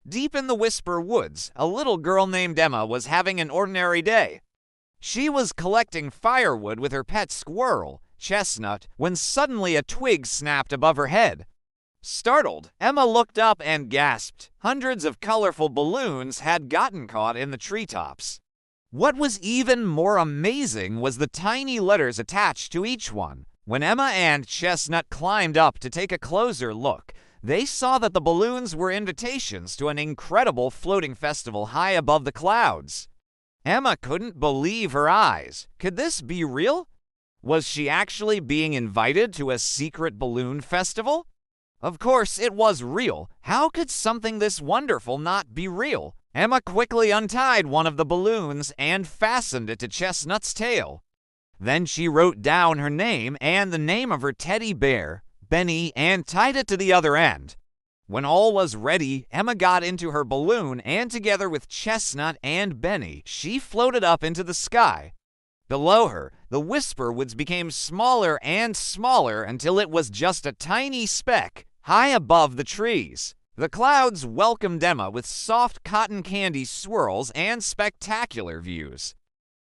Deep in the Whisper Woods, a little girl named Emma was having an ordinary day. She was collecting firewood with her pet squirrel, Chestnut, when suddenly a twig snapped above her head. Startled, Emma looked up and gasped. Hundreds of colorful balloons had gotten caught in the treetops. What was even more amazing was the tiny letters attached to each one. When Emma and Chestnut climbed up to take a closer look, they saw that the balloons were invitations to an incredible floating festival high above the clouds. Emma couldn't believe her eyes. Could this be real? Was she actually being invited to a secret balloon festival? Of course, it was real. How could something this wonderful not be real? Emma quickly untied one of the balloons and fastened it to Chestnut's tail. Then she wrote down her name and the name of her teddy bear, Benny, and tied it to the other end. When all was ready, Emma got into her balloon, and together with Chestnut and Benny, she floated up into the sky. Below her, the Whisper Woods became smaller and smaller until it was just a tiny speck high above the trees. The clouds welcomed Emma with soft cotton candy swirls and spectacular views.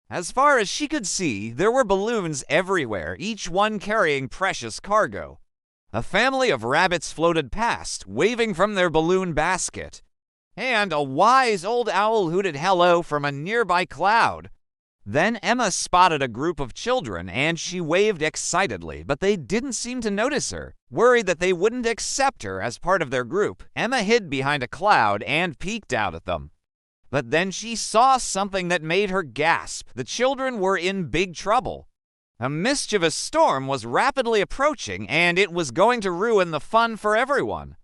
As far as she could see, there were balloons everywhere, each one carrying precious cargo. A family of rabbits floated past, waving from their balloon basket. And a wise old owl hooted hello from a nearby cloud. Then Emma spotted a group of children, and she waved excitedly, but they didn't seem to notice her. Worried that they wouldn't accept her as part of their group, Emma hid behind a cloud and peeked out at them. But then she saw something that made her gasp. The children were in big trouble. A mischievous storm was rapidly approaching, and it was going to ruin the fun for everyone.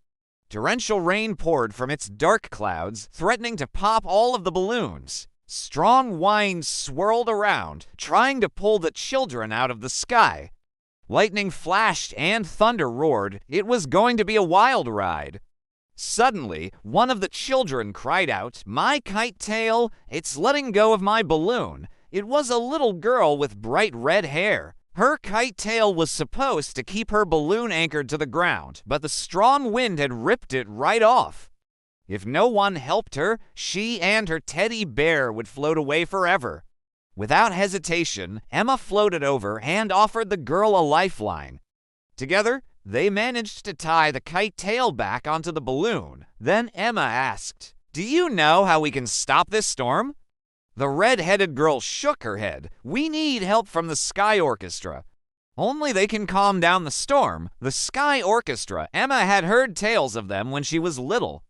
Torrential rain poured from its dark clouds, threatening to pop all of the balloons. Strong winds swirled around, trying to pull the children out of the sky. Lightning flashed and thunder roared. It was going to be a wild ride. Suddenly, one of the children cried out, "My kite tail! It's letting go of my balloon!" It was a little girl with bright red hair. Her kite tail was supposed to keep her balloon anchored to the ground, but the strong wind had ripped it right off. If no one helped her, she and her teddy bear would float away forever. Without hesitation, Emma floated over and offered the girl a lifeline. Together, they managed to tie the kite tail back onto the balloon. Then Emma asked, "Do you know how we can stop this storm?" The red-headed girl shook her head. "We need help from the Sky Orchestra. Only they can calm down the storm." The Sky Orchestra. Emma had heard tales of them when she was little.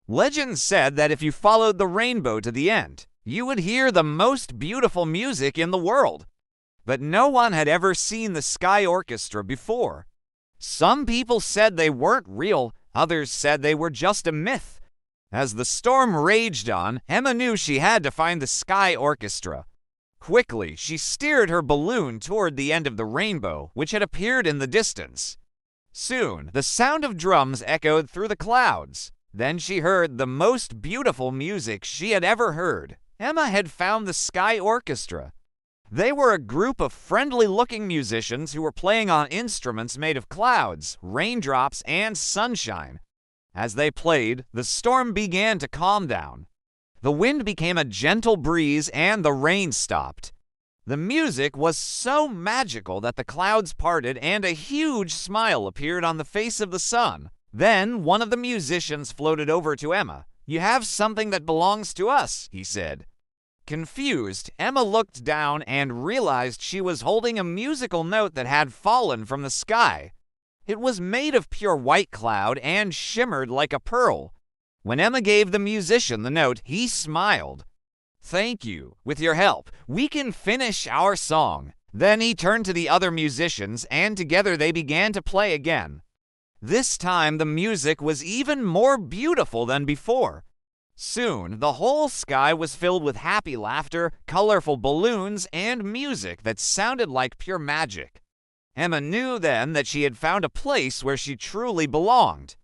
Legend said that if you followed the rainbow to the end, you would hear the most beautiful music in the world. But no one had ever seen the Sky Orchestra before. Some people said they weren't real, others said they were just a myth. As the storm raged on, Emma knew she had to find the Sky Orchestra. Quickly, she steered her balloon toward the end of the rainbow, which had appeared in the distance. Soon, the sound of drums echoed through the clouds. Then she heard the most beautiful music she had ever heard. Emma had found the Sky Orchestra. They were a group of friendly-looking musicians who were playing on instruments made of clouds, raindrops, and sunshine. As they played, the storm began to calm down. The wind became a gentle breeze and the rain stopped. The music was so magical that the clouds parted and a huge smile appeared on the face of the sun. Then one of the musicians floated over to Emma. "You have something that belongs to us," he said. Confused, Emma looked down and realized she was holding a musical note that had fallen from the sky. It was made of pure white cloud and shimmered like a pearl. When Emma gave the musician the note, he smiled. "Thank you. With your help, we can finish our song." Then he turned to the other musicians, and together they began to play again. This time, the music was even more beautiful than before. Soon, the whole sky was filled with happy laughter, colorful balloons, and music that sounded like pure magic. Emma knew then that she had found a place where she truly belonged.